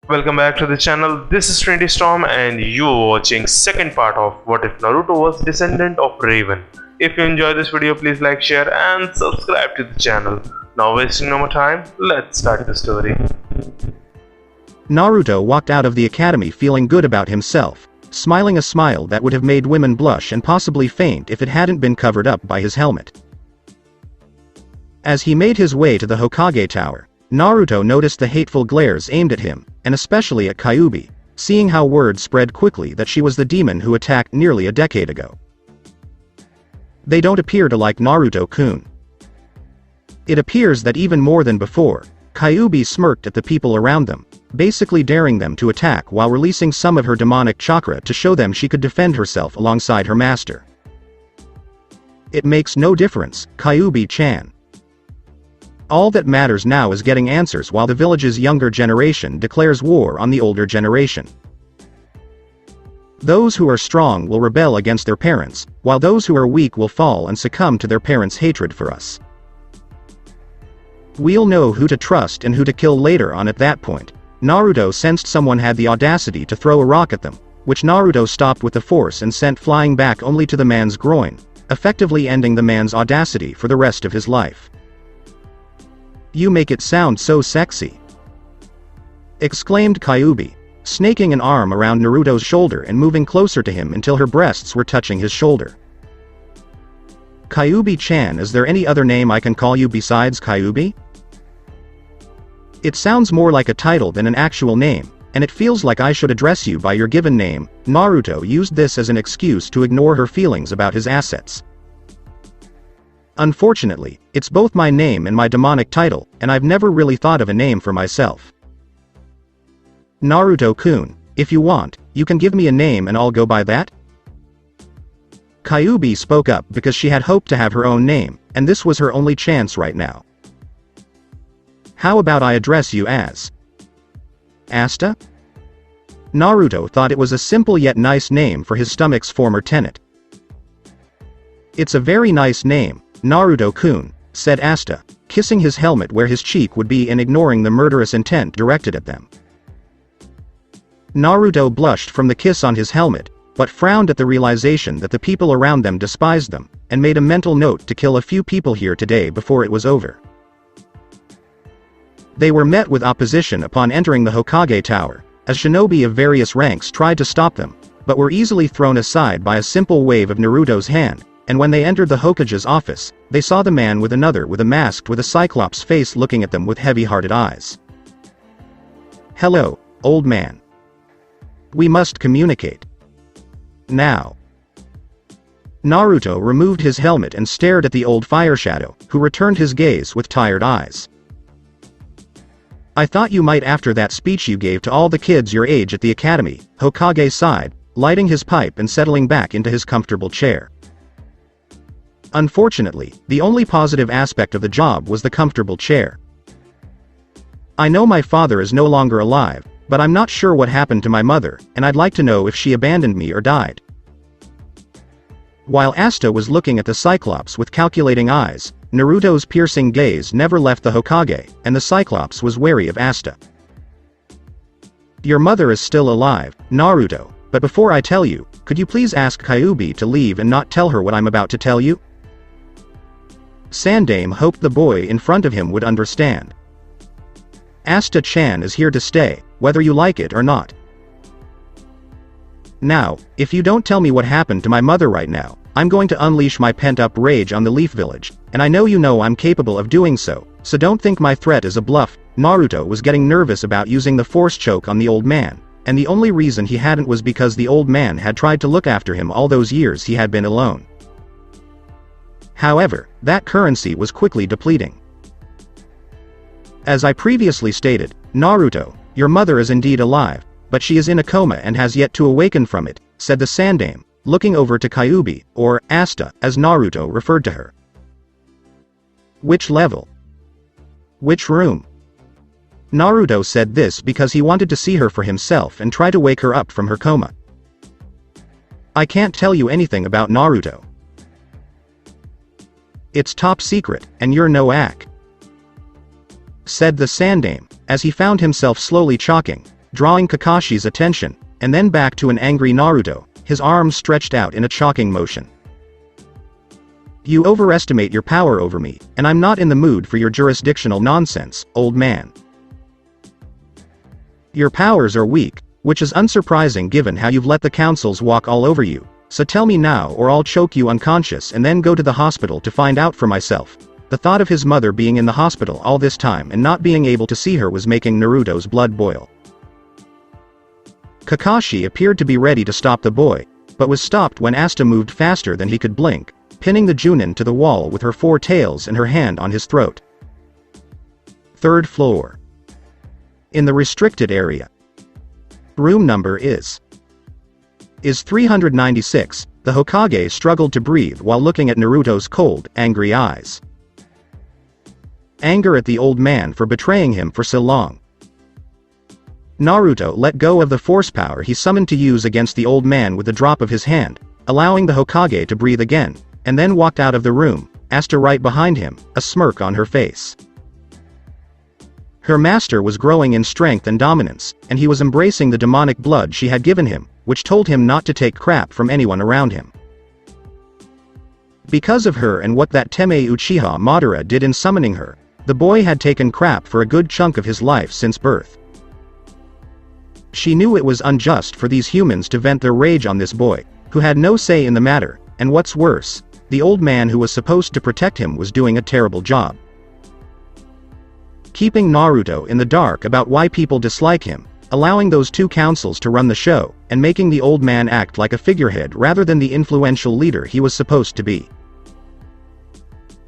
Welcome back to the channel. This is Trinity Storm and you are watching second part of What If Naruto Was Descendant of Revan. If you enjoy this video, please like, share and subscribe to the channel. Now wasting no more time, let's start the story. Naruto walked out of the academy feeling good about himself, smiling a smile that would have made women blush and possibly faint if it hadn't been covered up by his helmet. As he made his way to the Hokage tower, Naruto noticed the hateful glares aimed at him, and especially at Kyuubi, seeing how word spread quickly that she was the demon who attacked nearly a decade ago. They don't appear to like Naruto-kun. It appears that even more than before, Kyuubi smirked at the people around them, basically daring them to attack while releasing some of her demonic chakra to show them she could defend herself alongside her master. It makes no difference, Kyuubi-chan. All that matters now is getting answers while the village's younger generation declares war on the older generation. Those who are strong will rebel against their parents, while those who are weak will fall and succumb to their parents' hatred for us. We'll know who to trust and who to kill later on. At that point, Naruto sensed someone had the audacity to throw a rock at them, which Naruto stopped with the force and sent flying back only to the man's groin, effectively ending the man's audacity for the rest of his life. "You make it sound so sexy," exclaimed Kyuubi, snaking an arm around Naruto's shoulder and moving closer to him until her breasts were touching his shoulder. "Kyuubi-chan, is there any other name I can call you besides Kyuubi? It sounds more like a title than an actual name, and it feels like I should address you by your given name." Naruto used this as an excuse to ignore her feelings about his assets. "Unfortunately, it's both my name and my demonic title, and I've never really thought of a name for myself." "Naruto-kun, if you want, you can give me a name and I'll go by that." Kyuubi spoke up because she had hoped to have her own name, and this was her only chance right now. "How about I address you as Asta?" Naruto thought it was a simple yet nice name for his stomach's former tenant. "It's a very nice name, Naruto-kun," said Asta, kissing his helmet where his cheek would be and ignoring the murderous intent directed at them. Naruto blushed from the kiss on his helmet, but frowned at the realization that the people around them despised them, and made a mental note to kill a few people here today before it was over. They were met with opposition upon entering the Hokage tower, as shinobi of various ranks tried to stop them, but were easily thrown aside by a simple wave of Naruto's hand. And when they entered the Hokage's office, they saw the man with a mask with a cyclops face looking at them with heavy-hearted eyes. "Hello, old man. We must communicate. Now." Naruto removed his helmet and stared at the old fire shadow, who returned his gaze with tired eyes. "I thought you might after that speech you gave to all the kids your age at the academy," Hokage sighed, lighting his pipe and settling back into his comfortable chair. Unfortunately, the only positive aspect of the job was the comfortable chair. "I know my father is no longer alive, but I'm not sure what happened to my mother, and I'd like to know if she abandoned me or died." While Asta was looking at the Cyclops with calculating eyes, Naruto's piercing gaze never left the Hokage, and the Cyclops was wary of Asta. "Your mother is still alive, Naruto, but before I tell you, could you please ask Kyuubi to leave and not tell her what I'm about to tell you?" Sandaime hoped the boy in front of him would understand. "Asta-chan is here to stay, whether you like it or not. Now, if you don't tell me what happened to my mother right now, I'm going to unleash my pent-up rage on the Leaf Village, and I know you know I'm capable of doing so don't think my threat is a bluff." Naruto was getting nervous about using the force choke on the old man, and the only reason he hadn't was because the old man had tried to look after him all those years he had been alone. However, that currency was quickly depleting. "As I previously stated, Naruto, your mother is indeed alive, but she is in a coma and has yet to awaken from it," said the Sandaime, looking over to Kyuubi, or Asta, as Naruto referred to her. "Which level? Which room?" Naruto said this because he wanted to see her for himself and try to wake her up from her coma. "I can't tell you anything about Naruto. It's top secret, and you're no ack," said the Sandaime, as he found himself slowly chalking, drawing Kakashi's attention, and then back to an angry Naruto, his arms stretched out in a chalking motion. You overestimate your power over me, and I'm not in the mood for your jurisdictional nonsense, old man. Your powers are weak, which is unsurprising given how you've let the councils walk all over you, so tell me now or I'll choke you unconscious and then go to the hospital to find out for myself. The thought of his mother being in the hospital all this time and not being able to see her was making Naruto's blood boil. Kakashi appeared to be ready to stop the boy, but was stopped when Asta moved faster than he could blink, pinning the Junin to the wall with her four tails and her hand on his throat. Third floor. In the restricted area. Room number is 396, the Hokage struggled to breathe while looking at Naruto's cold, angry eyes. Anger at the old man for betraying him for so long. Naruto let go of the force power he summoned to use against the old man with a drop of his hand, allowing the Hokage to breathe again, and then walked out of the room, Asta right behind him, a smirk on her face. Her master was growing in strength and dominance, and he was embracing the demonic blood she had given him, which told him not to take crap from anyone around him. Because of her and what that Teme Uchiha Madara did in summoning her, the boy had taken crap for a good chunk of his life since birth. She knew it was unjust for these humans to vent their rage on this boy, who had no say in the matter, and what's worse, the old man who was supposed to protect him was doing a terrible job. Keeping Naruto in the dark about why people dislike him, allowing those two councils to run the show, and making the old man act like a figurehead rather than the influential leader he was supposed to be.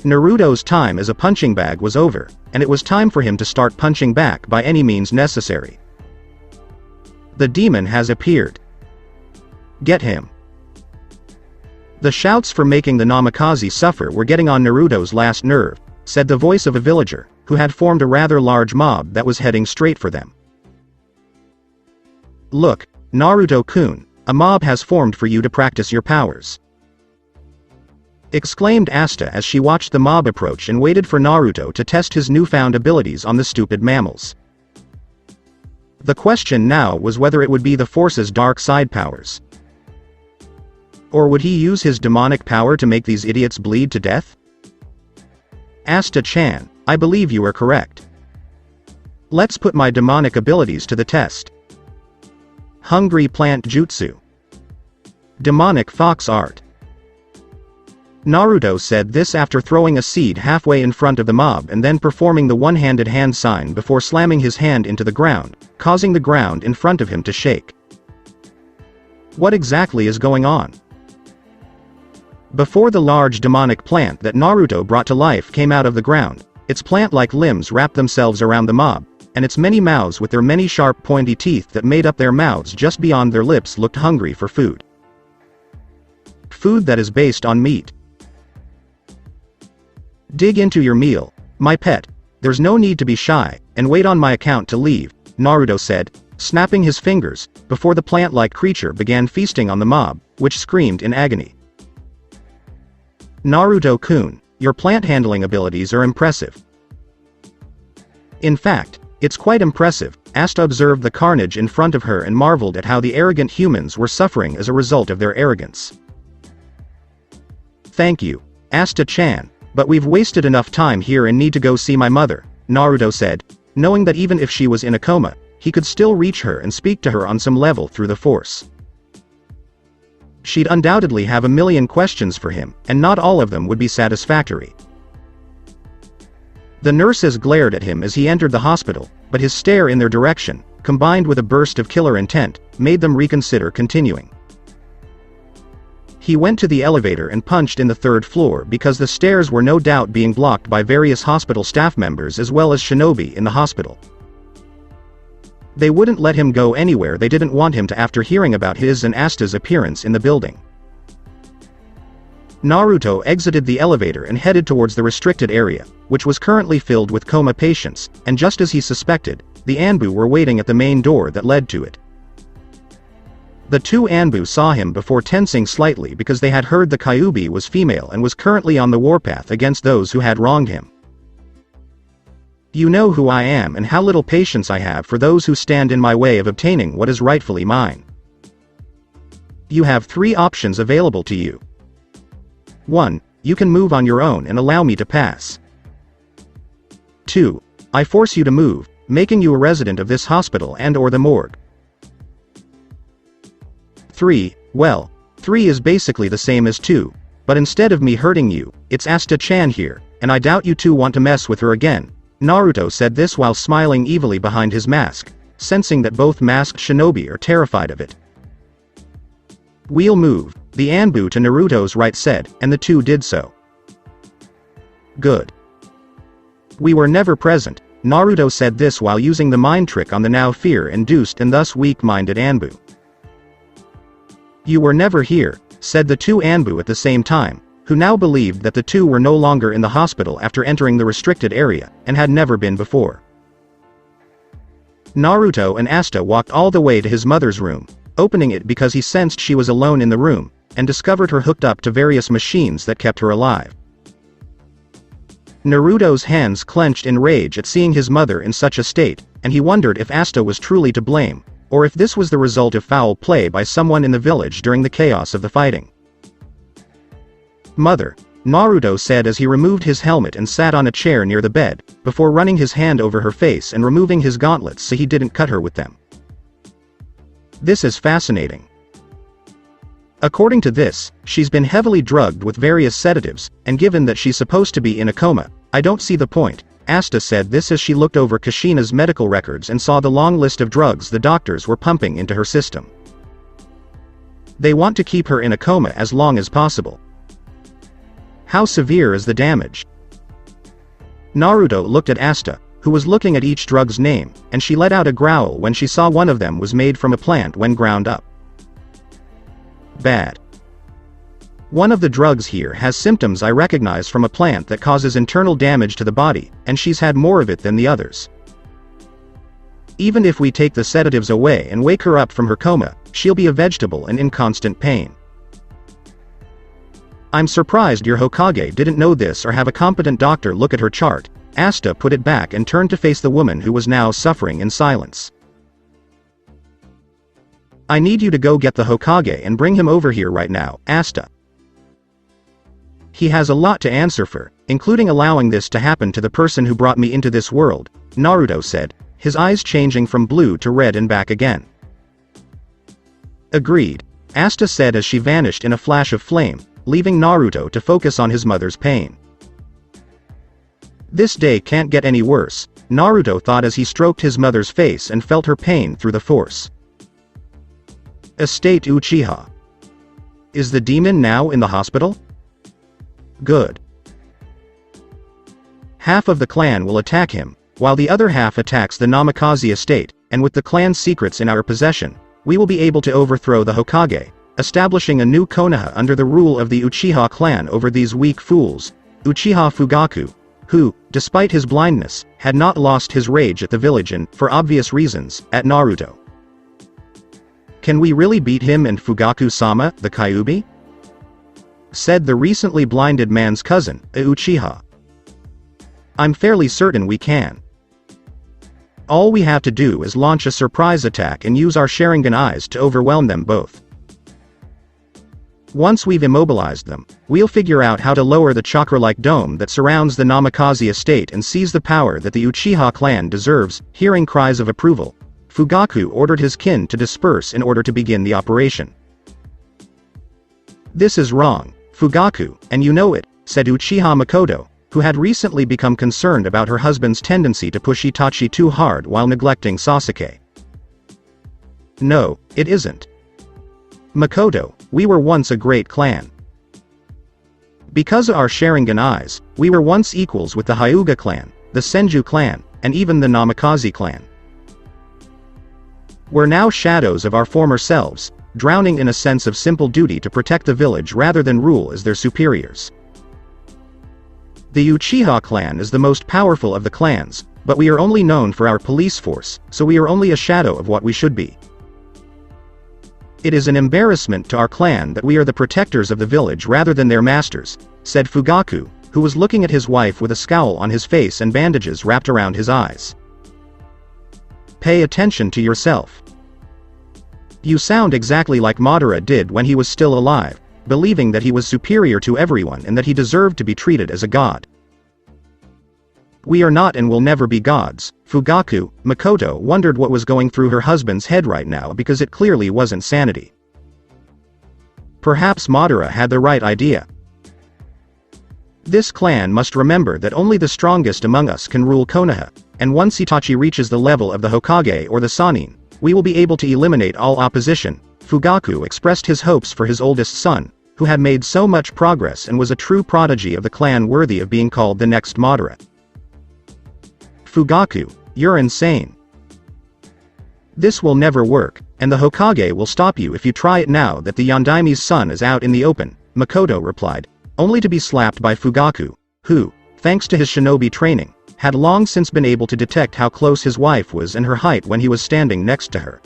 Naruto's time as a punching bag was over, and it was time for him to start punching back by any means necessary. The demon has appeared. Get him. The shouts for making the Namikaze suffer were getting on Naruto's last nerve, said the voice of a villager, who had formed a rather large mob that was heading straight for them. Look, Naruto-kun, a mob has formed for you to practice your powers. Exclaimed Asta as she watched the mob approach and waited for Naruto to test his newfound abilities on the stupid mammals. The question now was whether it would be the Force's dark side powers. Or would he use his demonic power to make these idiots bleed to death? Asta-chan, I believe you are correct. Let's put my demonic abilities to the test. Hungry Plant Jutsu. Demonic Fox Art. Naruto said this after throwing a seed halfway in front of the mob and then performing the one-handed hand sign before slamming his hand into the ground, causing the ground in front of him to shake. What exactly is going on? Before the large demonic plant that Naruto brought to life came out of the ground, its plant-like limbs wrapped themselves around the mob, and its many mouths with their many sharp pointy teeth that made up their mouths just beyond their lips looked hungry for food. Food that is based on meat. Dig into your meal, my pet, there's no need to be shy, and wait on my account to leave, Naruto said, snapping his fingers, before the plant-like creature began feasting on the mob, which screamed in agony. Naruto-kun, your plant-handling abilities are impressive. In fact, it's quite impressive, Asta observed the carnage in front of her and marveled at how the arrogant humans were suffering as a result of their arrogance. Thank you, Asta-chan, but we've wasted enough time here and need to go see my mother, Naruto said, knowing that even if she was in a coma, he could still reach her and speak to her on some level through the Force. She'd undoubtedly have a million questions for him, and not all of them would be satisfactory. The nurses glared at him as he entered the hospital, but his stare in their direction, combined with a burst of killer intent, made them reconsider continuing. He went to the elevator and punched in the third floor because the stairs were no doubt being blocked by various hospital staff members as well as shinobi in the hospital. They wouldn't let him go anywhere they didn't want him to after hearing about his and Asta's appearance in the building. Naruto exited the elevator and headed towards the restricted area, which was currently filled with coma patients, and just as he suspected, the Anbu were waiting at the main door that led to it. The two Anbu saw him before tensing slightly because they had heard the Kyuubi was female and was currently on the warpath against those who had wronged him. You know who I am and how little patience I have for those who stand in my way of obtaining what is rightfully mine. You have 3 options available to you. 1. You can move on your own and allow me to pass. 2. I force you to move, making you a resident of this hospital and/or the morgue. 3. Well, 3 is basically the same as 2, but instead of me hurting you, it's Asta-chan here, and I doubt you two want to mess with her again. Naruto said this while smiling evilly behind his mask, sensing that both masked shinobi are terrified of it. We'll move, the Anbu to Naruto's right said, and the two did so. Good. We were never present, Naruto said this while using the mind trick on the now fear-induced and thus weak-minded Anbu. You were never here, said the two Anbu at the same time, who now believed that the two were no longer in the hospital after entering the restricted area, and had never been before. Naruto and Asta walked all the way to his mother's room, opening it because he sensed she was alone in the room, and discovered her hooked up to various machines that kept her alive. Naruto's hands clenched in rage at seeing his mother in such a state, and he wondered if Asta was truly to blame, or if this was the result of foul play by someone in the village during the chaos of the fighting. Mother, Naruto said as he removed his helmet and sat on a chair near the bed, before running his hand over her face and removing his gauntlets so he didn't cut her with them. This is fascinating. According to this, she's been heavily drugged with various sedatives, and given that she's supposed to be in a coma, I don't see the point. Asta said this as she looked over Kushina's medical records and saw the long list of drugs the doctors were pumping into her system. They want to keep her in a coma as long as possible. How severe is the damage? Naruto looked at Asta, who was looking at each drug's name, and she let out a growl when she saw one of them was made from a plant when ground up. Bad. One of the drugs here has symptoms I recognize from a plant that causes internal damage to the body, and she's had more of it than the others. Even if we take the sedatives away and wake her up from her coma, she'll be a vegetable and in constant pain. I'm surprised your Hokage didn't know this or have a competent doctor look at her chart. Asta put it back and turned to face the woman who was now suffering in silence. I need you to go get the Hokage and bring him over here right now, Asta. He has a lot to answer for, including allowing this to happen to the person who brought me into this world, Naruto said, his eyes changing from blue to red and back again. Agreed, Asta said as she vanished in a flash of flame, leaving Naruto to focus on his mother's pain. This day can't get any worse, Naruto thought as he stroked his mother's face and felt her pain through the force. Estate Uchiha. Is the demon now in the hospital? Good. Half of the clan will attack him, while the other half attacks the Namikaze Estate, and with the clan's secrets in our possession, we will be able to overthrow the Hokage, establishing a new Konoha under the rule of the Uchiha clan over these weak fools, Uchiha Fugaku, who, despite his blindness, had not lost his rage at the village and, for obvious reasons, at Naruto. Can we really beat him and Fugaku-sama, the Kyuubi? Said the recently blinded man's cousin, a Uchiha. I'm fairly certain we can. All we have to do is launch a surprise attack and use our Sharingan eyes to overwhelm them both. Once we've immobilized them, we'll figure out how to lower the chakra-like dome that surrounds the Namikaze Estate and seize the power that the Uchiha clan deserves. Hearing cries of approval, Fugaku ordered his kin to disperse in order to begin the operation. This is wrong, Fugaku, and you know it, said Uchiha Makoto, who had recently become concerned about her husband's tendency to push Itachi too hard while neglecting Sasuke. No, it isn't. Makoto, we were once a great clan. Because of our Sharingan eyes, we were once equals with the Hyuga clan, the Senju clan, and even the Namikaze clan. We're now shadows of our former selves, drowning in a sense of simple duty to protect the village rather than rule as their superiors. The Uchiha clan is the most powerful of the clans, but we are only known for our police force, so we are only a shadow of what we should be. It is an embarrassment to our clan that we are the protectors of the village rather than their masters, said Fugaku, who who was looking at his wife with a scowl on his face and bandages wrapped around his eyes. Pay attention to yourself. You sound exactly like Madara did when he was still alive, believing that he was superior to everyone and that he deserved to be treated as a god. We are not and will never be gods. Fugaku. Makoto wondered what was going through her husband's head right now because it clearly wasn't sanity. Perhaps Madara had the right idea. This clan must remember that only the strongest among us can rule Konoha, and once Itachi reaches the level of the Hokage or the Sannin, we will be able to eliminate all opposition. Fugaku expressed his hopes for his oldest son, who had made so much progress and was a true prodigy of the clan worthy of being called the next Madara. Fugaku, you're insane. This will never work, and the Hokage will stop you if you try it now that the Yondaimi's son is out in the open, Makoto replied, only to be slapped by Fugaku, who, thanks to his shinobi training, had long since been able to detect how close his wife was and her height when he was standing next to her.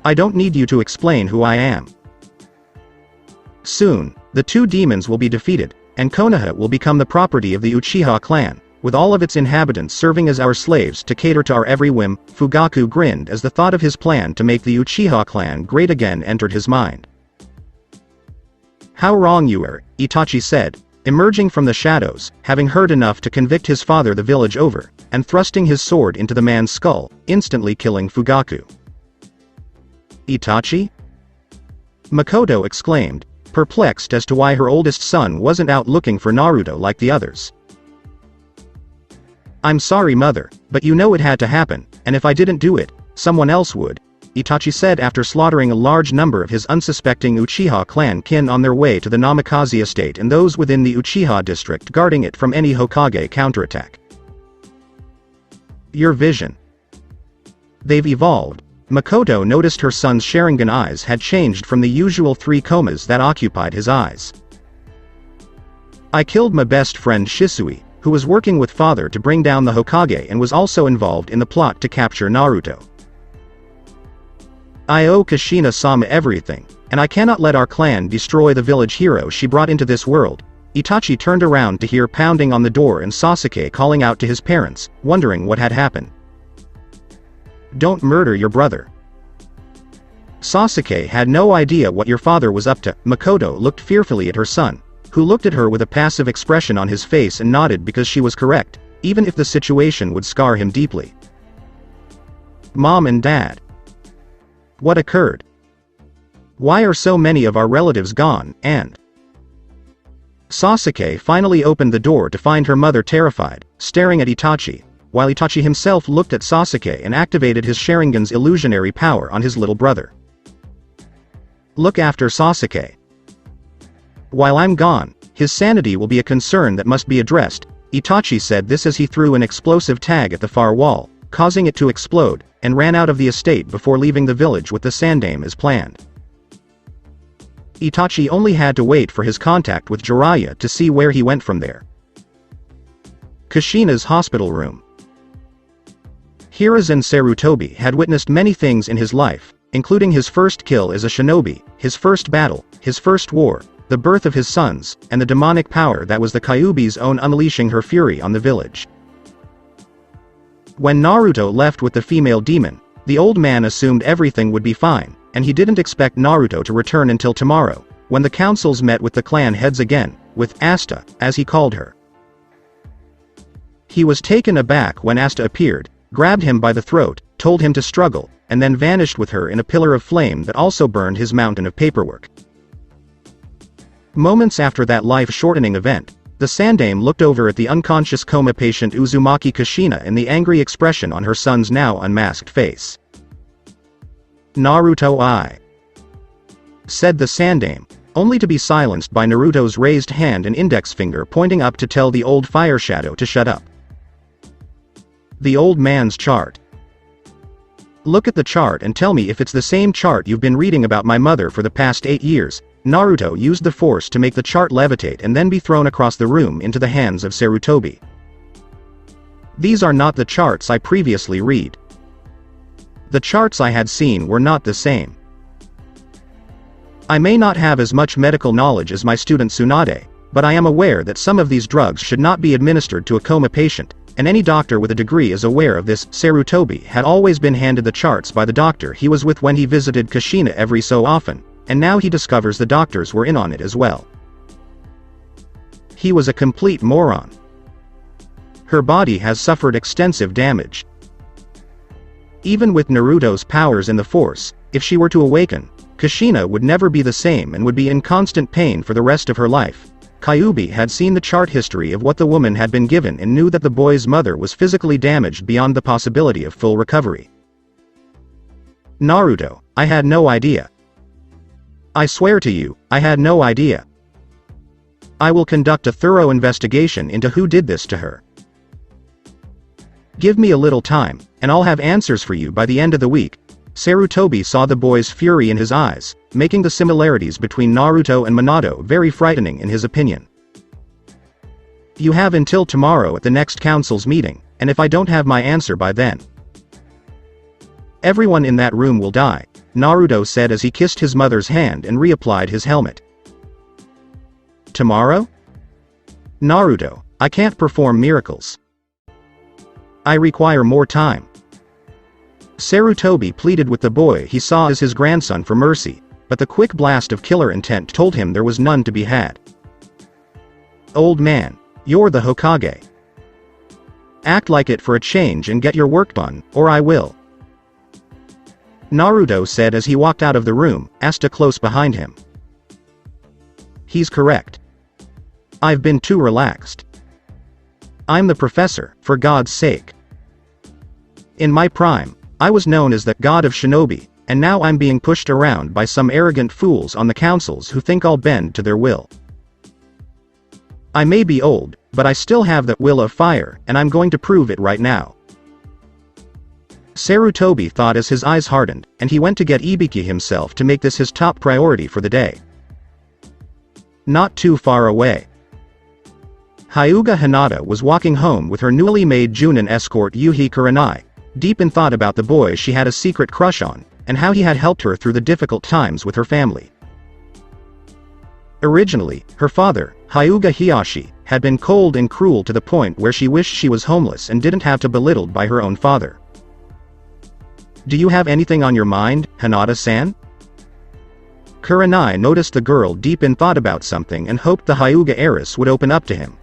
I don't need you to explain who I am. Soon, the two demons will be defeated, and Konoha will become the property of the Uchiha clan, with all of its inhabitants serving as our slaves to cater to our every whim. Fugaku grinned as the thought of his plan to make the Uchiha clan great again entered his mind. How wrong you are, Itachi said, emerging from the shadows, having heard enough to convict his father the village over, and thrusting his sword into the man's skull, instantly killing Fugaku. Itachi? Makoto exclaimed, perplexed as to why her oldest son wasn't out looking for Naruto like the others. I'm sorry mother, but you know it had to happen, and if I didn't do it, someone else would, Itachi said after slaughtering a large number of his unsuspecting Uchiha clan kin on their way to the Namikaze Estate and those within the Uchiha district guarding it from any Hokage counterattack. Your vision. They've evolved. Makoto noticed her son's Sharingan eyes had changed from the usual 3 komas that occupied his eyes. I killed my best friend Shisui, who was working with father to bring down the Hokage and was also involved in the plot to capture Naruto. I owe Kushina-sama everything, and I cannot let our clan destroy the village hero she brought into this world. Itachi turned around to hear pounding on the door and Sasuke calling out to his parents, wondering what had happened. Don't murder your brother. Sasuke had no idea what your father was up to. Makoto looked fearfully at her son, who looked at her with a passive expression on his face and nodded because she was correct, even if the situation would scar him deeply. Mom and Dad. What occurred? Why are so many of our relatives gone, and... Sasuke finally opened the door to find her mother terrified, staring at Itachi, while Itachi himself looked at Sasuke and activated his Sharingan's illusionary power on his little brother. Look after Sasuke. While I'm gone, his sanity will be a concern that must be addressed, Itachi said this as he threw an explosive tag at the far wall, causing it to explode, and ran out of the estate before leaving the village with the Sandaime as planned. Itachi only had to wait for his contact with Jiraiya to see where he went from there. Kushina's hospital room. Hiruzen Sarutobi had witnessed many things in his life, including his first kill as a shinobi, his first battle, his first war, the birth of his sons, and the demonic power that was the Kyuubi's own unleashing her fury on the village. When Naruto left with the female demon, the old man assumed everything would be fine, and he didn't expect Naruto to return until tomorrow, when the councils met with the clan heads again, with Asta, as he called her. He was taken aback when Asta appeared, grabbed him by the throat, told him to struggle, and then vanished with her in a pillar of flame that also burned his mountain of paperwork. Moments after that life-shortening event, the Sandaime looked over at the unconscious coma patient Uzumaki Kushina and the angry expression on her son's now unmasked face. Naruto said the Sandaime, only to be silenced by Naruto's raised hand and index finger pointing up to tell the old fire shadow to shut up. The old man's chart. Look at the chart and tell me if it's the same chart you've been reading about my mother for the past 8 years. Naruto used the force to make the chart levitate and then be thrown across the room into the hands of Sarutobi. These are not the charts I previously read. The charts I had seen were not the same. I may not have as much medical knowledge as my student Tsunade, but I am aware that some of these drugs should not be administered to a coma patient, and any doctor with a degree is aware of this. Sarutobi had always been handed the charts by the doctor he was with when he visited Kushina every so often, and now he discovers the doctors were in on it as well. He was a complete moron. Her body has suffered extensive damage. Even with Naruto's powers in the Force, if she were to awaken, Kushina would never be the same and would be in constant pain for the rest of her life. Kyuubi had seen the chart history of what the woman had been given and knew that the boy's mother was physically damaged beyond the possibility of full recovery. Naruto, I had no idea. I swear to you, I had no idea. I will conduct a thorough investigation into who did this to her. Give me a little time, and I'll have answers for you by the end of the week. Sarutobi saw the boy's fury in his eyes, making the similarities between Naruto and Minato very frightening in his opinion. You have until tomorrow at the next council's meeting, and if I don't have my answer by then, everyone in that room will die, Naruto said as he kissed his mother's hand and reapplied his helmet. Tomorrow? Naruto, I can't perform miracles. I require more time. Sarutobi pleaded with the boy he saw as his grandson for mercy, but the quick blast of killer intent told him there was none to be had. Old man, you're the Hokage. Act like it for a change and get your work done, or I will. Naruto said as he walked out of the room, Asta close behind him. He's correct. I've been too relaxed. I'm the professor, for God's sake. In my prime, I was known as the God of Shinobi, and now I'm being pushed around by some arrogant fools on the councils who think I'll bend to their will. I may be old, but I still have that will of fire, and I'm going to prove it right now. Sarutobi thought as his eyes hardened, and he went to get Ibiki himself to make this his top priority for the day. Not too far away, Hyuga Hinata was walking home with her newly made Junin escort Yuhi Kurenai, deep in thought about the boy she had a secret crush on, and how he had helped her through the difficult times with her family. Originally, her father, Hyuga Hiyashi, had been cold and cruel to the point where she wished she was homeless and didn't have to be belittled by her own father. Do you have anything on your mind, Hinata-san? Kurenai noticed the girl deep in thought about something and hoped the Hyuga heiress would open up to him.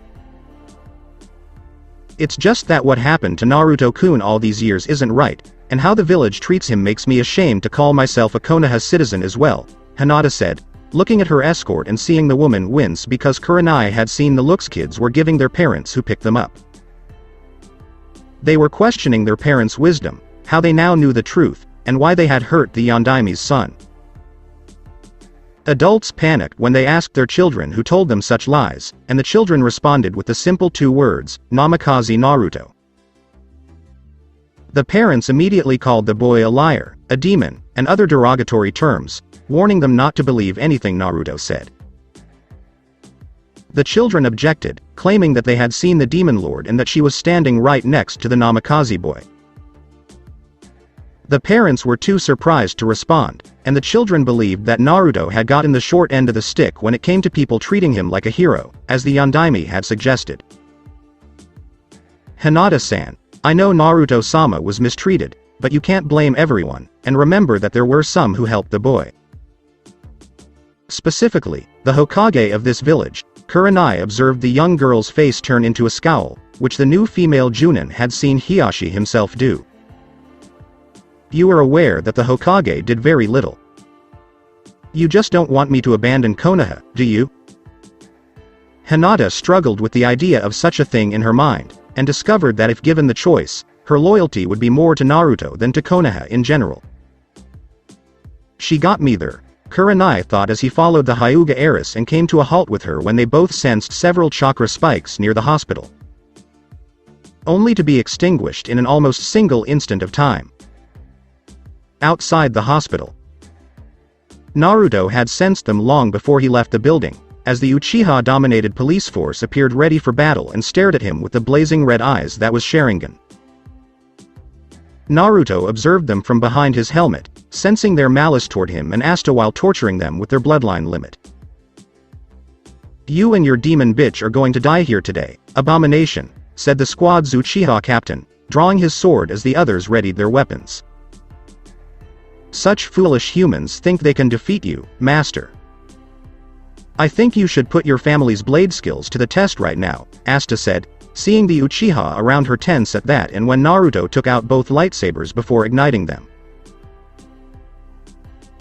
It's just that what happened to Naruto-kun all these years isn't right, and how the village treats him makes me ashamed to call myself a Konoha citizen as well, Hinata said, looking at her escort and seeing the woman wince because Kurenai had seen the looks kids were giving their parents who picked them up. They were questioning their parents' wisdom, how they now knew the truth, and why they had hurt the Yondaime's son. Adults panicked when they asked their children who told them such lies, and the children responded with the simple 2 words, Namikaze Naruto. The parents immediately called the boy a liar, a demon, and other derogatory terms, warning them not to believe anything Naruto said. The children objected, claiming that they had seen the demon lord and that she was standing right next to the Namikaze boy. The parents were too surprised to respond, and the children believed that Naruto had gotten the short end of the stick when it came to people treating him like a hero, as the Yondaime had suggested. Hinata-san, I know Naruto-sama was mistreated, but you can't blame everyone, and remember that there were some who helped the boy. Specifically, the Hokage of this village, Kurenai observed the young girl's face turn into a scowl, which the new female Junin had seen Hiyashi himself do. You are aware that the Hokage did very little. You just don't want me to abandon Konoha, do you? Hinata struggled with the idea of such a thing in her mind, and discovered that if given the choice, her loyalty would be more to Naruto than to Konoha in general. She got me there, Kurenai thought as he followed the Hyuga heiress and came to a halt with her when they both sensed several chakra spikes near the hospital, only to be extinguished in an almost single instant of time. Outside the hospital, Naruto had sensed them long before he left the building, as the Uchiha-dominated police force appeared ready for battle and stared at him with the blazing red eyes that was Sharingan. Naruto observed them from behind his helmet, sensing their malice toward him and Asta while torturing them with their bloodline limit. You and your demon bitch are going to die here today, abomination, said the squad's Uchiha captain, drawing his sword as the others readied their weapons. Such foolish humans think they can defeat you, master. I think you should put your family's blade skills to the test right now, Asta said, seeing the Uchiha around her tense at that and when Naruto took out both lightsabers before igniting them.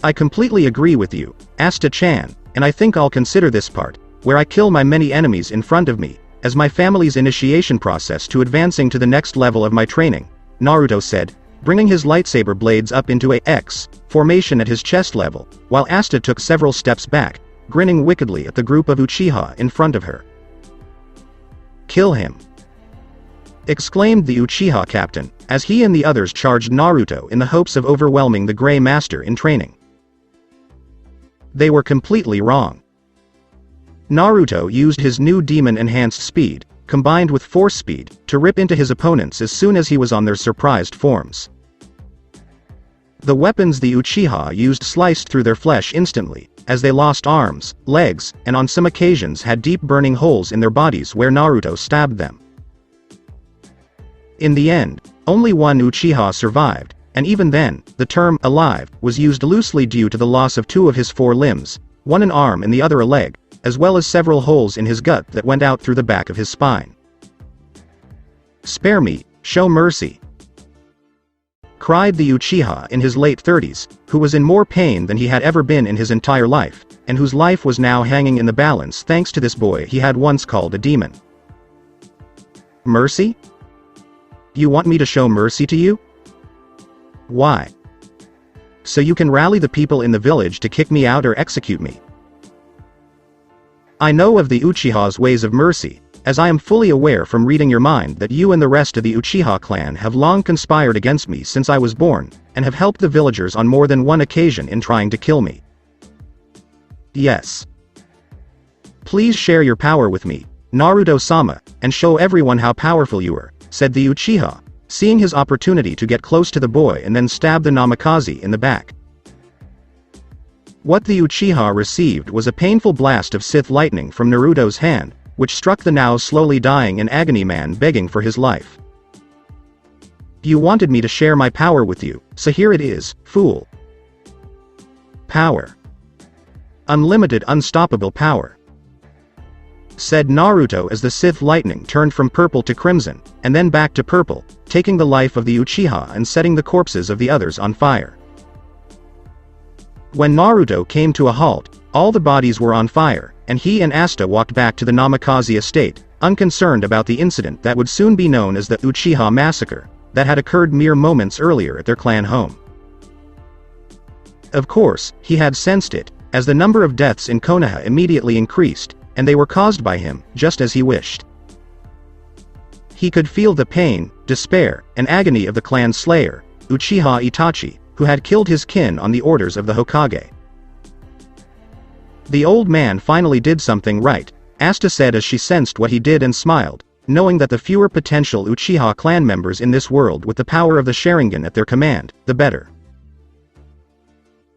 I completely agree with you, Asta-chan, and I think I'll consider this part, where I kill my many enemies in front of me, as my family's initiation process to advancing to the next level of my training, Naruto said, bringing his lightsaber blades up into a X formation at his chest level, while Asta took several steps back, grinning wickedly at the group of Uchiha in front of her. Kill him! Exclaimed the Uchiha captain, as he and the others charged Naruto in the hopes of overwhelming the Grey Master in training. They were completely wrong. Naruto used his new demon-enhanced speed, combined with force speed, to rip into his opponents as soon as he was on their surprised forms. The weapons the Uchiha used sliced through their flesh instantly, as they lost arms, legs, and on some occasions had deep burning holes in their bodies where Naruto stabbed them. In the end, only one Uchiha survived, and even then, the term alive was used loosely due to the loss of 2 of his 4 limbs, one an arm and the other a leg, as well as several holes in his gut that went out through the back of his spine. Spare me, show mercy! Cried the Uchiha in his late 30s, who was in more pain than he had ever been in his entire life, and whose life was now hanging in the balance thanks to this boy he had once called a demon. Mercy? You want me to show mercy to you? Why? So you can rally the people in the village to kick me out or execute me. I know of the Uchiha's ways of mercy, as I am fully aware from reading your mind that you and the rest of the Uchiha clan have long conspired against me since I was born, and have helped the villagers on more than one occasion in trying to kill me. Yes. Please share your power with me, Naruto-sama, and show everyone how powerful you are, said the Uchiha, seeing his opportunity to get close to the boy and then stab the Namikaze in the back. What the Uchiha received was a painful blast of Sith lightning from Naruto's hand, which struck the now slowly dying in agony man begging for his life. You wanted me to share my power with you, so here it is, fool. Power. Unlimited unstoppable power. Said Naruto as the Sith lightning turned from purple to crimson, and then back to purple, taking the life of the Uchiha and setting the corpses of the others on fire. When Naruto came to a halt, all the bodies were on fire, and he and Asta walked back to the Namikaze Estate, unconcerned about the incident that would soon be known as the Uchiha massacre, that had occurred mere moments earlier at their clan home. Of course, he had sensed it, as the number of deaths in Konoha immediately increased, and they were caused by him, just as he wished. He could feel the pain, despair, and agony of the clan's slayer, Uchiha Itachi, who had killed his kin on the orders of the Hokage. The old man finally did something right, Asta said as she sensed what he did and smiled, knowing that the fewer potential Uchiha clan members in this world with the power of the Sharingan at their command, the better.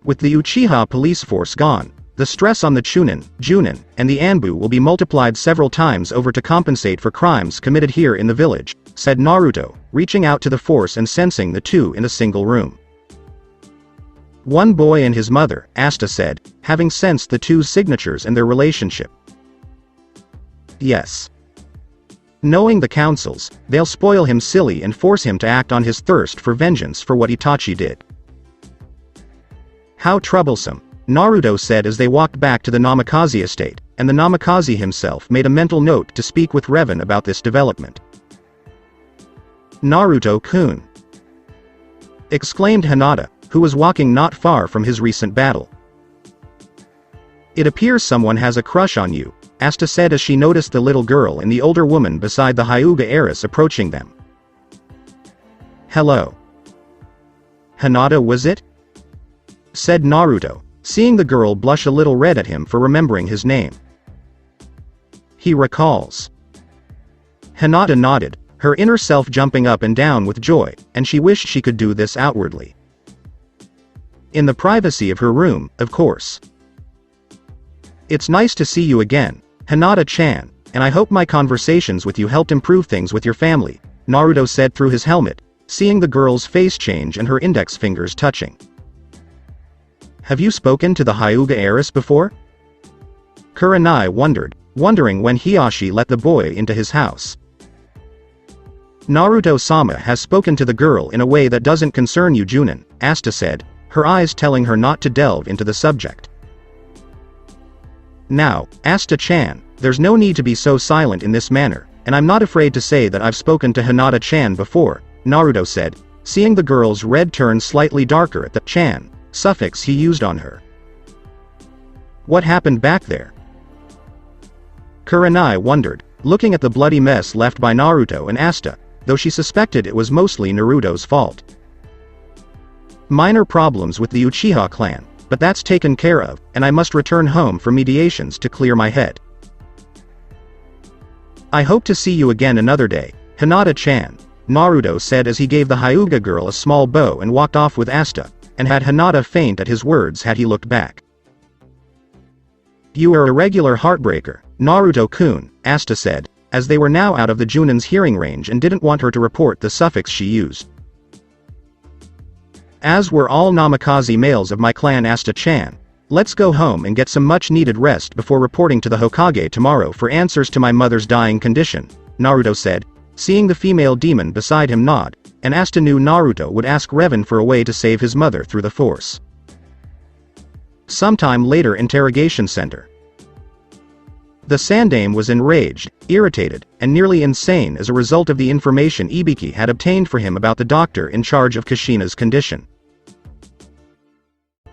With the Uchiha police force gone, the stress on the Chunin, Junin, and the Anbu will be multiplied several times over to compensate for crimes committed here in the village, said Naruto, reaching out to the force and sensing the two in a single room. One boy and his mother, Asta said, having sensed the two signatures and their relationship. Yes. Knowing the councils, they'll spoil him silly and force him to act on his thirst for vengeance for what Itachi did. How troublesome, Naruto said as they walked back to the Namikaze Estate, and the Namikaze himself made a mental note to speak with Revan about this development. Naruto-kun! Exclaimed Hinata, who was walking not far from his recent battle. It appears someone has a crush on you, Asta said as she noticed the little girl and the older woman beside the Hyuga heiress approaching them. Hello. Hinata, was it? Said Naruto, seeing the girl blush a little red at him for remembering his name. He recalls. Hinata nodded, her inner self jumping up and down with joy, and she wished she could do this outwardly. In the privacy of her room, of course. It's nice to see you again, Hinata-chan, and I hope my conversations with you helped improve things with your family, Naruto said through his helmet, seeing the girl's face change and her index fingers touching. Have you spoken to the Hyuga heiress before? Kurenai wondered, wondering when Hiyashi let the boy into his house. Naruto-sama has spoken to the girl in a way that doesn't concern you, Junin, Asta said, her eyes telling her not to delve into the subject. Now, Asta-chan, there's no need to be so silent in this manner, and I'm not afraid to say that I've spoken to Hinata-chan before, Naruto said, seeing the girl's red turn slightly darker at the chan suffix he used on her. What happened back there? Kurenai wondered, looking at the bloody mess left by Naruto and Asta, though she suspected it was mostly Naruto's fault. Minor problems with the Uchiha clan, but that's taken care of, and I must return home for mediations to clear my head. I hope to see you again another day, Hinata-chan, Naruto said as he gave the Hyuga girl a small bow and walked off with Asta, and had Hinata faint at his words had he looked back. You are a regular heartbreaker, Naruto-kun, Asta said, as they were now out of the Junin's hearing range and didn't want her to report the suffix she used. As were all Namikaze males of my clan, Asta-chan. Let's go home and get some much-needed rest before reporting to the Hokage tomorrow for answers to my mother's dying condition, Naruto said, seeing the female demon beside him nod, and Asta knew Naruto would ask Revan for a way to save his mother through the Force. Sometime later, Interrogation Center. The Sandaime was enraged, irritated, and nearly insane as a result of the information Ibiki had obtained for him about the doctor in charge of Kushina's condition.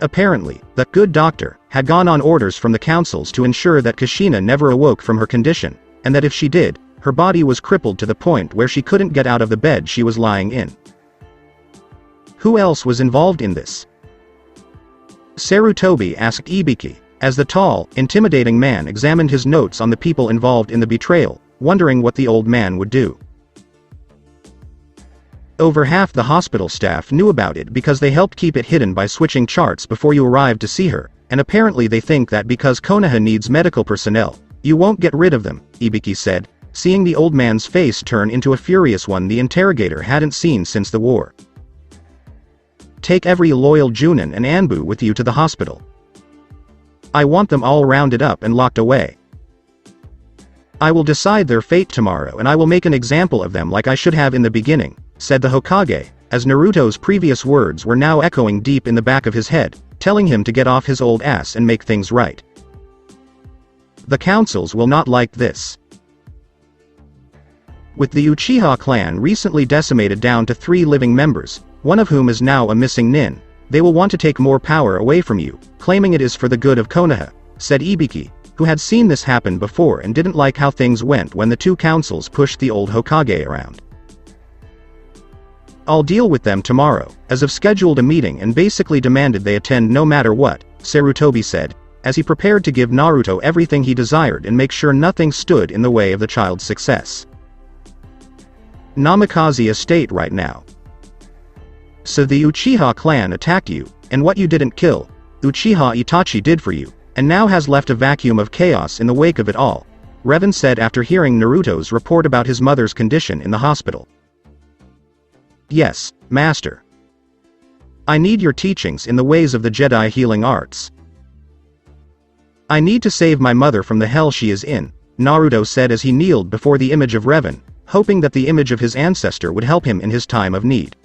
Apparently, the good doctor had gone on orders from the councils to ensure that Kushina never awoke from her condition, and that if she did, her body was crippled to the point where she couldn't get out of the bed she was lying in. Who else was involved in this? Sarutobi asked Ibiki, as the tall, intimidating man examined his notes on the people involved in the betrayal, wondering what the old man would do. Over half the hospital staff knew about it because they helped keep it hidden by switching charts before you arrived to see her, and apparently they think that because Konoha needs medical personnel, you won't get rid of them, Ibiki said, seeing the old man's face turn into a furious one the interrogator hadn't seen since the war. Take every loyal Junin and Anbu with you to the hospital. I want them all rounded up and locked away. I will decide their fate tomorrow and I will make an example of them like I should have in the beginning, said the Hokage, as Naruto's previous words were now echoing deep in the back of his head, telling him to get off his old ass and make things right. The councils will not like this. With the Uchiha clan recently decimated down to 3 living members, one of whom is now a missing nin, they will want to take more power away from you, claiming it is for the good of Konoha, said Ibiki, who had seen this happen before and didn't like how things went when the 2 councils pushed the old Hokage around. I'll deal with them tomorrow, as I've scheduled a meeting and basically demanded they attend no matter what, Sarutobi said, as he prepared to give Naruto everything he desired and make sure nothing stood in the way of the child's success. Namikaze Estate right now. So the Uchiha clan attacked you, and what you didn't kill, Uchiha Itachi did for you, and now has left a vacuum of chaos in the wake of it all, Revan said after hearing Naruto's report about his mother's condition in the hospital. Yes, Master. I need your teachings in the ways of the Jedi healing arts. I need to save my mother from the hell she is in, Naruto said as he kneeled before the image of Revan, hoping that the image of his ancestor would help him in his time of need.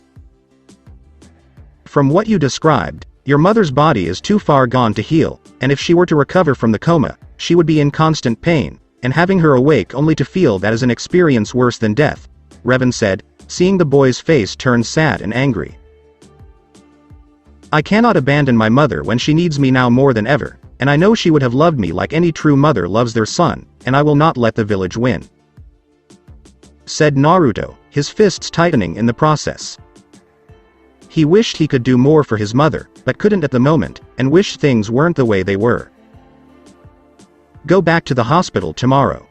From what you described, your mother's body is too far gone to heal, and if she were to recover from the coma, she would be in constant pain, and having her awake only to feel that is an experience worse than death, Revan said, seeing the boy's face turn sad and angry. I cannot abandon my mother when she needs me now more than ever, and I know she would have loved me like any true mother loves their son, and I will not let the village win, said Naruto, his fists tightening in the process. He wished he could do more for his mother, but couldn't at the moment, and wished things weren't the way they were. Go back to the hospital tomorrow.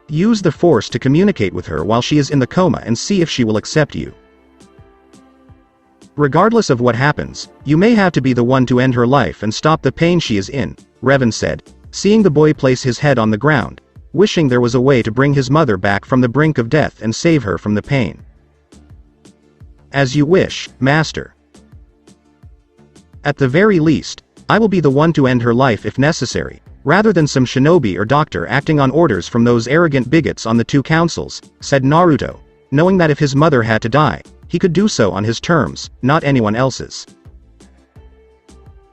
Use the Force to communicate with her while she is in the coma and see if she will accept you. Regardless of what happens, you may have to be the one to end her life and stop the pain she is in, Revan said, seeing the boy place his head on the ground, wishing there was a way to bring his mother back from the brink of death and save her from the pain. As you wish, master. At the very least, I will be the one to end her life if necessary, rather than some shinobi or doctor acting on orders from those arrogant bigots on the two councils, said Naruto, knowing that if his mother had to die, he could do so on his terms, not anyone else's.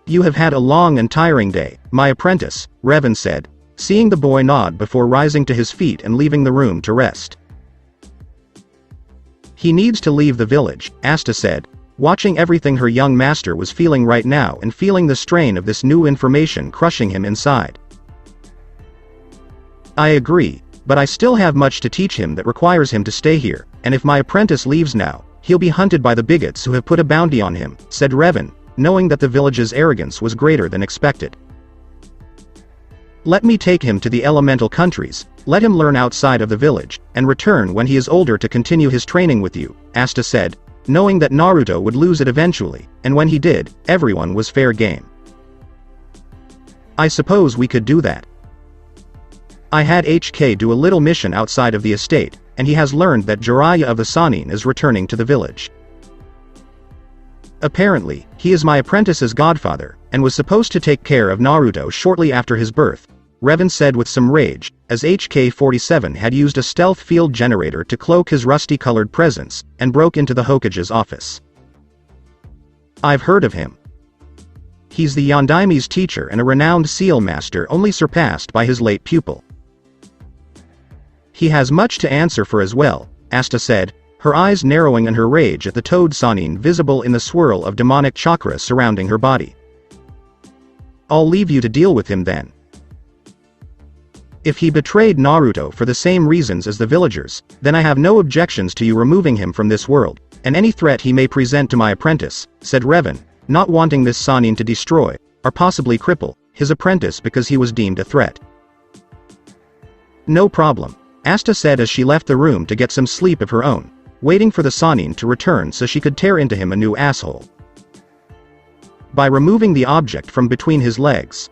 You have had a long and tiring day, my apprentice, Revan said, seeing the boy nod before rising to his feet and leaving the room to rest. He needs to leave the village, Asta said, watching everything her young master was feeling right now and feeling the strain of this new information crushing him inside. I agree, but I still have much to teach him that requires him to stay here, and if my apprentice leaves now, he'll be hunted by the bigots who have put a bounty on him, said Revan, knowing that the village's arrogance was greater than expected. Let me take him to the elemental countries, let him learn outside of the village, and return when he is older to continue his training with you, Asta said, knowing that Naruto would lose it eventually, and when he did, everyone was fair game. I suppose we could do that. I had HK do a little mission outside of the estate, and he has learned that Jiraiya of the Sannin is returning to the village. Apparently, he is my apprentice's godfather, and was supposed to take care of Naruto shortly after his birth, Revan said with some rage, as HK-47 had used a stealth field generator to cloak his rusty-colored presence, and broke into the Hokage's office. I've heard of him. He's the Yondaime's teacher and a renowned seal master only surpassed by his late pupil. He has much to answer for as well, Asta said, her eyes narrowing in her rage at the Toad Sannin visible in the swirl of demonic chakra surrounding her body. I'll leave you to deal with him then. If he betrayed Naruto for the same reasons as the villagers, then I have no objections to you removing him from this world, and any threat he may present to my apprentice, said Revan, not wanting this Sannin to destroy, or possibly cripple, his apprentice because he was deemed a threat. No problem, Asta said as she left the room to get some sleep of her own, waiting for the Sannin to return so she could tear into him a new asshole. By removing the object from between his legs.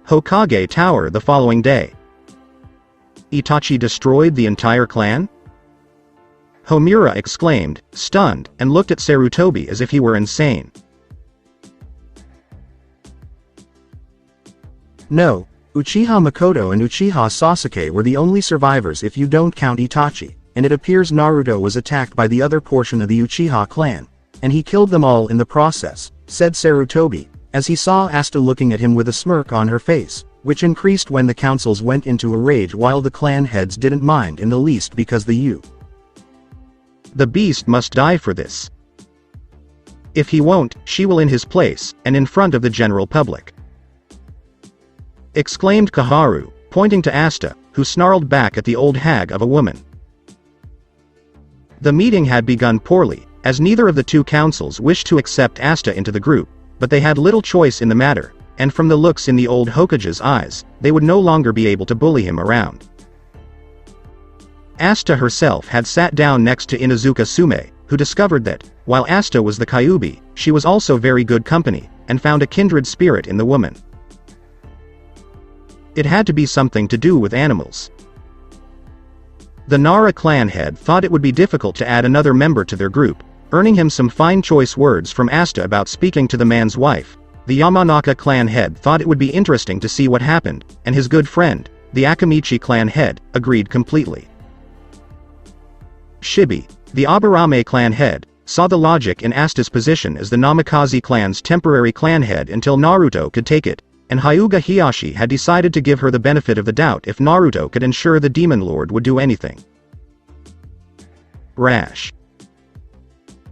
Hokage Tower the following day. Itachi destroyed the entire clan? Homura exclaimed, stunned, and looked at Sarutobi as if he were insane. No, Uchiha Makoto and Uchiha Sasuke were the only survivors if you don't count Itachi, and it appears Naruto was attacked by the other portion of the Uchiha clan, and he killed them all in the process, said Sarutobi, as he saw Asta looking at him with a smirk on her face, which increased when the councils went into a rage while the clan heads didn't mind in the least because the beast must die for this. If he won't, she will in his place, and in front of the general public. Exclaimed Kaharu, pointing to Asta, who snarled back at the old hag of a woman. The meeting had begun poorly, as neither of the two councils wished to accept Asta into the group, but they had little choice in the matter, and from the looks in the old Hokage's eyes, they would no longer be able to bully him around. Asta herself had sat down next to Inuzuka Sume, who discovered that, while Asta was the Kyuubi, she was also very good company, and found a kindred spirit in the woman. It had to be something to do with animals. The Nara clan head thought it would be difficult to add another member to their group, earning him some fine choice words from Asta about speaking to the man's wife. The Yamanaka clan head thought it would be interesting to see what happened, and his good friend, the Akamichi clan head, agreed completely. Shibi, the Aburame clan head, saw the logic in Asta's position as the Namikaze clan's temporary clan head until Naruto could take it, and Hyuga Hiyashi had decided to give her the benefit of the doubt if Naruto could ensure the Demon Lord would do anything rash.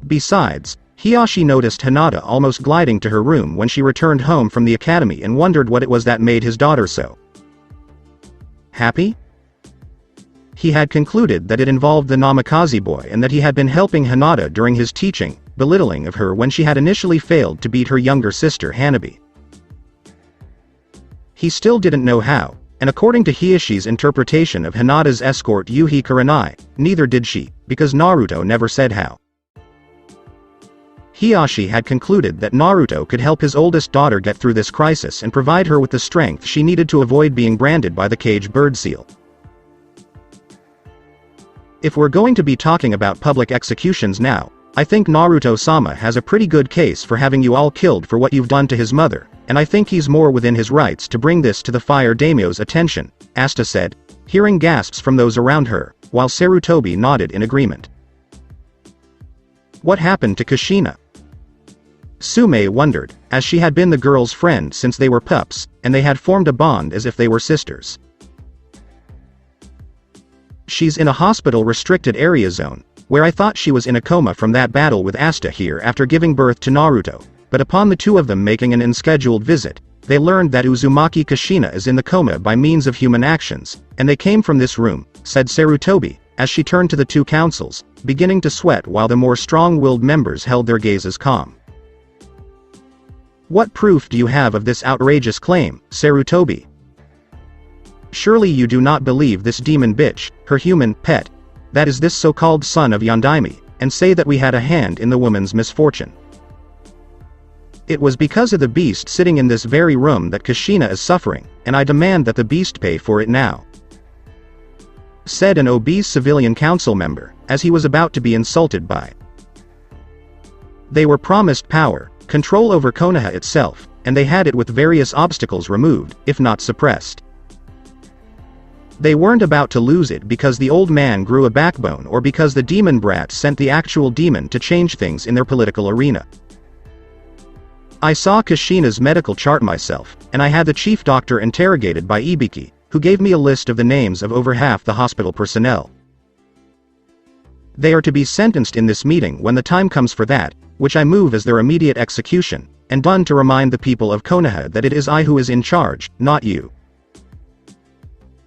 Besides, Hiyashi noticed Hinata almost gliding to her room when she returned home from the academy and wondered what it was that made his daughter so happy? He had concluded that it involved the Namikaze boy and that he had been helping Hinata during his teaching, belittling of her when she had initially failed to beat her younger sister Hanabi. He still didn't know how, and according to Hiyashi's interpretation of Hinata's escort Yuhi Kurenai, neither did she, because Naruto never said how. Hiyashi had concluded that Naruto could help his oldest daughter get through this crisis and provide her with the strength she needed to avoid being branded by the cage bird seal. If we're going to be talking about public executions now, I think Naruto-sama has a pretty good case for having you all killed for what you've done to his mother, and I think he's more within his rights to bring this to the fire daimyo's attention, Asta said, hearing gasps from those around her, while Sarutobi nodded in agreement. What happened to Kushina? Sume wondered, as she had been the girl's friend since they were pups, and they had formed a bond as if they were sisters. She's in a hospital restricted area zone, where I thought she was in a coma from that battle with Asta here after giving birth to Naruto, but upon the two of them making an unscheduled visit, they learned that Uzumaki Kushina is in the coma by means of human actions, and they came from this room, said Sarutobi, as she turned to the two councils, beginning to sweat while the more strong-willed members held their gazes calm. What proof do you have of this outrageous claim, Sarutobi? Surely you do not believe this demon bitch, her human pet, that is this so-called son of Yondaime, and say that we had a hand in the woman's misfortune. It was because of the beast sitting in this very room that Kushina is suffering, and I demand that the beast pay for it now, said an obese civilian council member, as he was about to be insulted by. They were promised power, control over Konoha itself, and they had it with various obstacles removed, if not suppressed. They weren't about to lose it because the old man grew a backbone or because the demon brats sent the actual demon to change things in their political arena. I saw Kushina's medical chart myself, and I had the chief doctor interrogated by Ibiki, who gave me a list of the names of over half the hospital personnel. They are to be sentenced in this meeting when the time comes for that, which I move as their immediate execution, and done to remind the people of Konoha that it is I who is in charge, not you,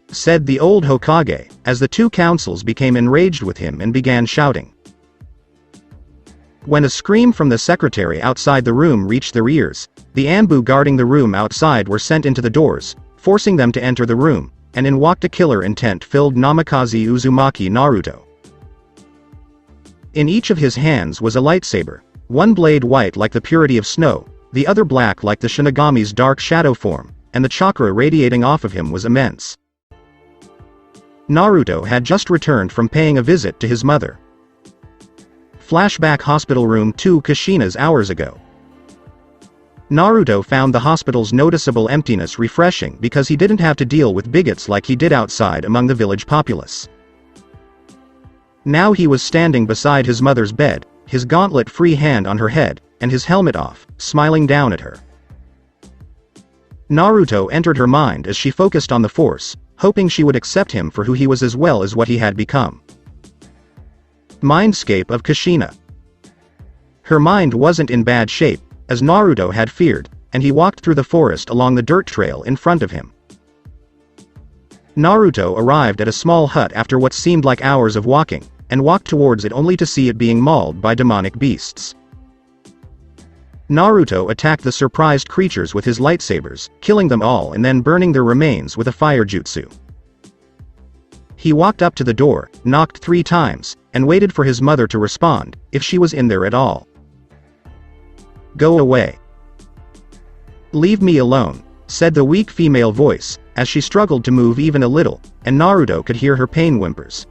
said the old Hokage, as the two councils became enraged with him and began shouting. When a scream from the secretary outside the room reached their ears, the Anbu guarding the room outside were sent into the doors, forcing them to enter the room, and in walked a killer intent-filled Namikaze Uzumaki Naruto. In each of his hands was a lightsaber, one blade white like the purity of snow, the other black like the Shinigami's dark shadow form, and the chakra radiating off of him was immense. Naruto had just returned from paying a visit to his mother. Flashback Hospital Room 2 Kushina's hours ago. Naruto found the hospital's noticeable emptiness refreshing because he didn't have to deal with bigots like he did outside among the village populace. Now he was standing beside his mother's bed, his gauntlet-free hand on her head, and his helmet off, smiling down at her. Naruto entered her mind as she focused on the Force, hoping she would accept him for who he was as well as what he had become. Mindscape of Kushina. Her mind wasn't in bad shape, as Naruto had feared, and he walked through the forest along the dirt trail in front of him. Naruto arrived at a small hut after what seemed like hours of walking, and walked towards it only to see it being mauled by demonic beasts. Naruto attacked the surprised creatures with his lightsabers, killing them all and then burning their remains with a fire jutsu. He walked up to the door, knocked 3 times, and waited for his mother to respond, if she was in there at all. Go away. Leave me alone, said the weak female voice, as she struggled to move even a little, and Naruto could hear her pain whimpers.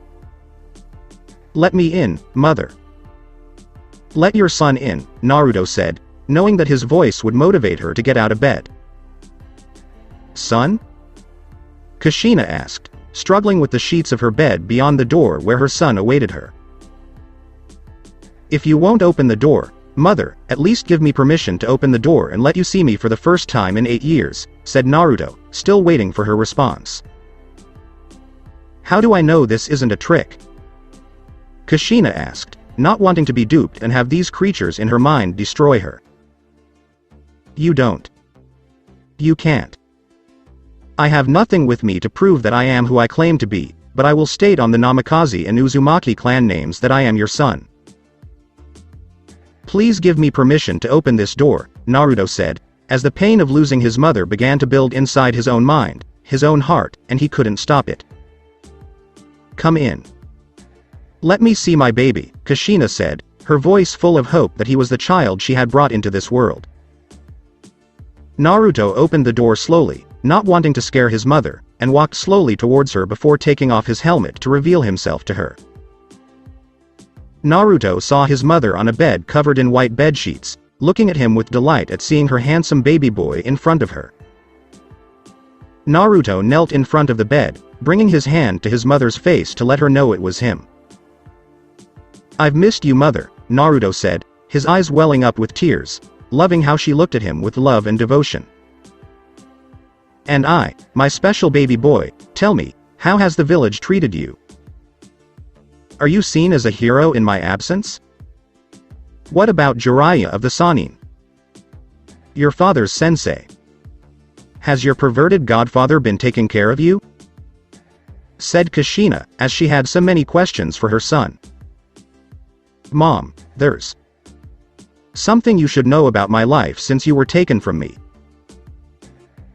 Let me in, mother. Let your son in, Naruto said, knowing that his voice would motivate her to get out of bed. Son? Kushina asked, struggling with the sheets of her bed beyond the door where her son awaited her. If you won't open the door, mother, at least give me permission to open the door and let you see me for the first time in 8 years, said Naruto, still waiting for her response. How do I know this isn't a trick? Kushina asked, not wanting to be duped and have these creatures in her mind destroy her. You don't. You can't. I have nothing with me to prove that I am who I claim to be, but I will state on the Namikaze and Uzumaki clan names that I am your son. Please give me permission to open this door, Naruto said, as the pain of losing his mother began to build inside his own mind, his own heart, and he couldn't stop it. Come in. Let me see my baby, Kushina said, her voice full of hope that he was the child she had brought into this world. Naruto opened the door slowly, not wanting to scare his mother, and walked slowly towards her before taking off his helmet to reveal himself to her. Naruto saw his mother on a bed covered in white bedsheets, looking at him with delight at seeing her handsome baby boy in front of her. Naruto knelt in front of the bed, bringing his hand to his mother's face to let her know it was him. "I've missed you, mother," Naruto said, his eyes welling up with tears, loving how she looked at him with love and devotion. "And I, my special baby boy, tell me, how has the village treated you? Are you seen as a hero in my absence? What about Jiraiya of the Sannin? Your father's sensei? Has your perverted godfather been taking care of you?" said Kushina, as she had so many questions for her son. "Mom, there's something you should know about my life since you were taken from me."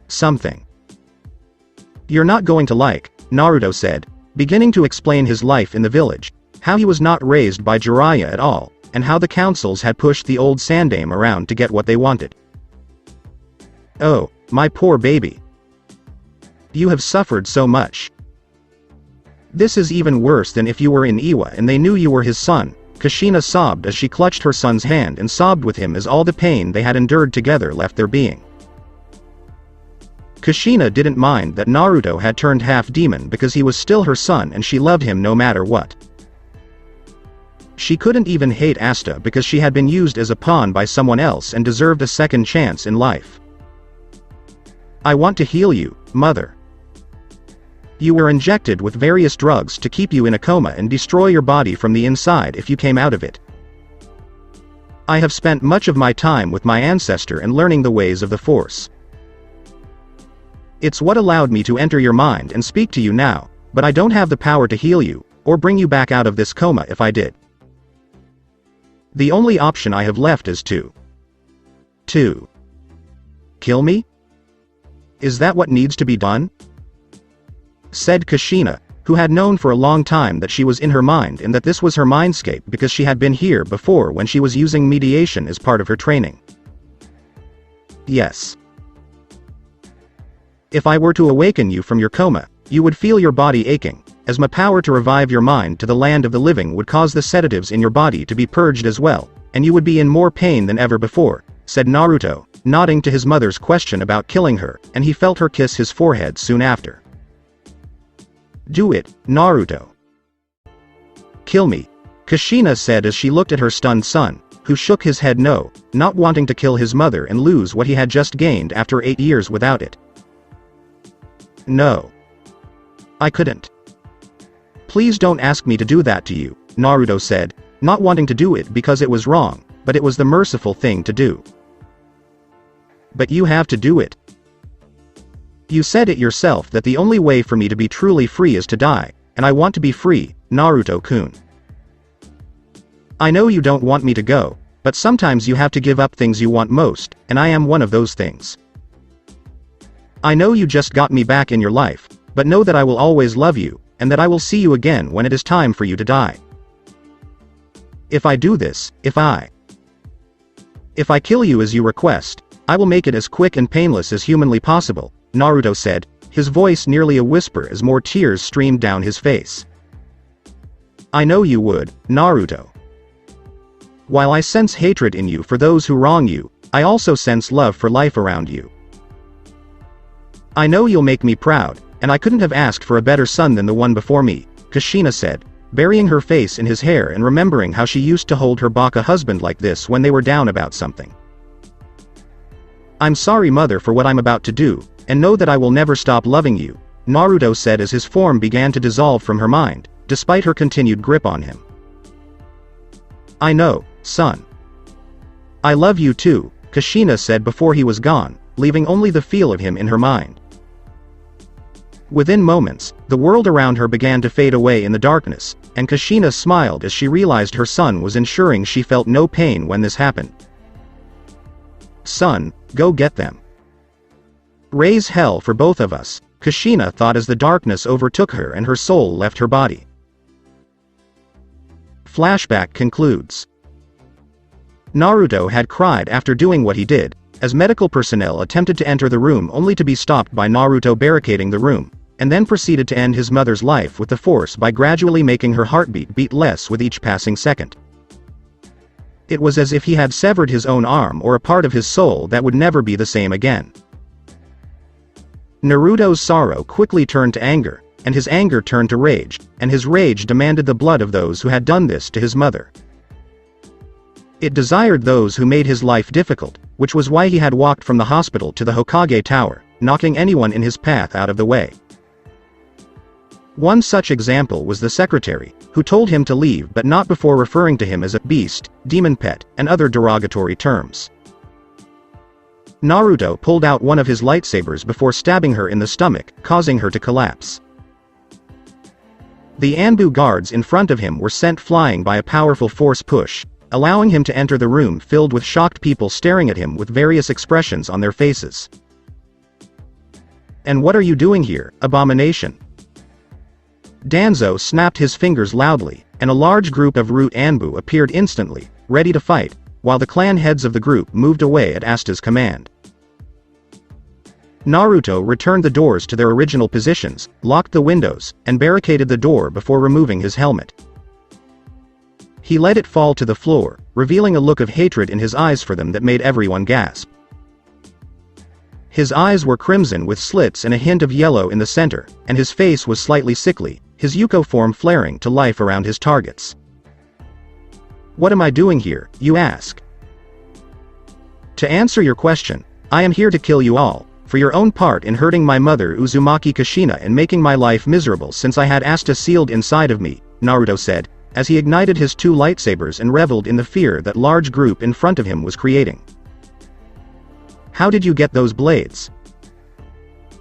"Something you're not going to like," Naruto said, beginning to explain his life in the village, how he was not raised by Jiraiya at all, and how the councils had pushed the old Sandaime around to get what they wanted. "Oh, my poor baby. You have suffered so much. This is even worse than if you were in Iwa and they knew you were his son," Kushina sobbed as she clutched her son's hand and sobbed with him as all the pain they had endured together left their being. Kushina didn't mind that Naruto had turned half-demon because he was still her son and she loved him no matter what. She couldn't even hate Asta because she had been used as a pawn by someone else and deserved a second chance in life. "I want to heal you, mother. You were injected with various drugs to keep you in a coma and destroy your body from the inside if you came out of it. I have spent much of my time with my ancestor and learning the ways of the Force. It's what allowed me to enter your mind and speak to you now, but I don't have the power to heal you, or bring you back out of this coma if I did. The only option I have left is to kill me? Is that what needs to be done?" said Kushina, who had known for a long time that she was in her mind and that this was her mindscape because she had been here before when she was using mediation as part of her training. "Yes. If I were to awaken you from your coma, you would feel your body aching, as my power to revive your mind to the land of the living would cause the sedatives in your body to be purged as well, and you would be in more pain than ever before," said Naruto, nodding to his mother's question about killing her, and he felt her kiss his forehead soon after. "Do it, Naruto. Kill me," Kushina said as she looked at her stunned son, who shook his head no, not wanting to kill his mother and lose what he had just gained after 8 years without it. "No. I couldn't. Please don't ask me to do that to you," Naruto said, not wanting to do it because it was wrong, but it was the merciful thing to do. "But you have to do it. You said it yourself that the only way for me to be truly free is to die, and I want to be free, Naruto-kun. I know you don't want me to go, but sometimes you have to give up things you want most, and I am one of those things. I know you just got me back in your life, but know that I will always love you, and that I will see you again when it is time for you to die. If I do this, if I kill you as you request, I will make it as quick and painless as humanly possible," Naruto said, his voice nearly a whisper as more tears streamed down his face. "I know you would, Naruto. While I sense hatred in you for those who wrong you, I also sense love for life around you. I know you'll make me proud, and I couldn't have asked for a better son than the one before me," Kushina said, burying her face in his hair and remembering how she used to hold her baka husband like this when they were down about something. "I'm sorry, mother, for what I'm about to do, and know that I will never stop loving you," Naruto said as his form began to dissolve from her mind, despite her continued grip on him. "I know, son. I love you too," Kushina said before he was gone, leaving only the feel of him in her mind. Within moments, the world around her began to fade away in the darkness, and Kushina smiled as she realized her son was ensuring she felt no pain when this happened. "Son, go get them. Raise hell for both of us," Kushina thought as the darkness overtook her and her soul left her body. Flashback concludes. Naruto had cried after doing what he did, as medical personnel attempted to enter the room only to be stopped by Naruto barricading the room, and then proceeded to end his mother's life with the force by gradually making her heartbeat beat less with each passing second. It was as if he had severed his own arm or a part of his soul that would never be the same again. Naruto's sorrow quickly turned to anger, and his anger turned to rage, and his rage demanded the blood of those who had done this to his mother. It desired those who made his life difficult, which was why he had walked from the hospital to the Hokage tower, knocking anyone in his path out of the way. One such example was the secretary, who told him to leave but not before referring to him as a beast, demon pet, and other derogatory terms. Naruto pulled out one of his lightsabers before stabbing her in the stomach, causing her to collapse. The Anbu guards in front of him were sent flying by a powerful force push, allowing him to enter the room filled with shocked people staring at him with various expressions on their faces. "And what are you doing here, abomination?" Danzo snapped his fingers loudly, and a large group of Root Anbu appeared instantly, ready to fight, while the clan heads of the group moved away at Asta's command. Naruto returned the doors to their original positions, locked the windows, and barricaded the door before removing his helmet. He let it fall to the floor, revealing a look of hatred in his eyes for them that made everyone gasp. His eyes were crimson with slits and a hint of yellow in the center, and his face was slightly sickly, his Yuko form flaring to life around his targets. "What am I doing here, you ask? To answer your question, I am here to kill you all, for your own part in hurting my mother Uzumaki Kushina and making my life miserable since I had Asta sealed inside of me," Naruto said, as he ignited his two lightsabers and reveled in the fear that large group in front of him was creating. "How did you get those blades?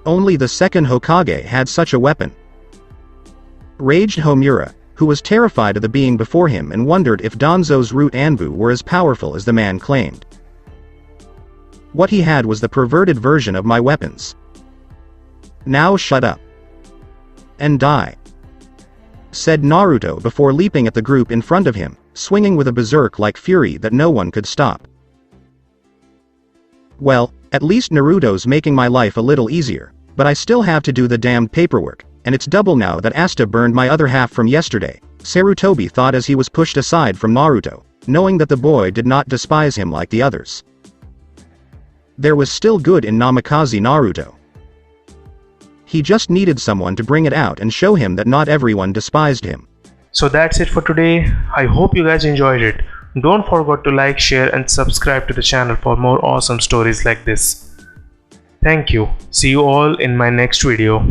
Only the second Hokage had such a weapon," raged Homura, who was terrified of the being before him and wondered if Danzo's Root Anbu were as powerful as the man claimed. "What he had was the perverted version of my weapons. Now shut up. And die," said Naruto before leaping at the group in front of him, swinging with a berserk-like fury that no one could stop. "Well, at least Naruto's making my life a little easier, but I still have to do the damned paperwork, and it's double now that Asta burned my other half from yesterday," Sarutobi thought as he was pushed aside from Naruto, knowing that the boy did not despise him like the others. There was still good in Namikaze Naruto. He just needed someone to bring it out and show him that not everyone despised him. So that's it for today. I hope you guys enjoyed it. Don't forget to like, share and subscribe to the channel for more awesome stories like this. Thank you. See you all in my next video.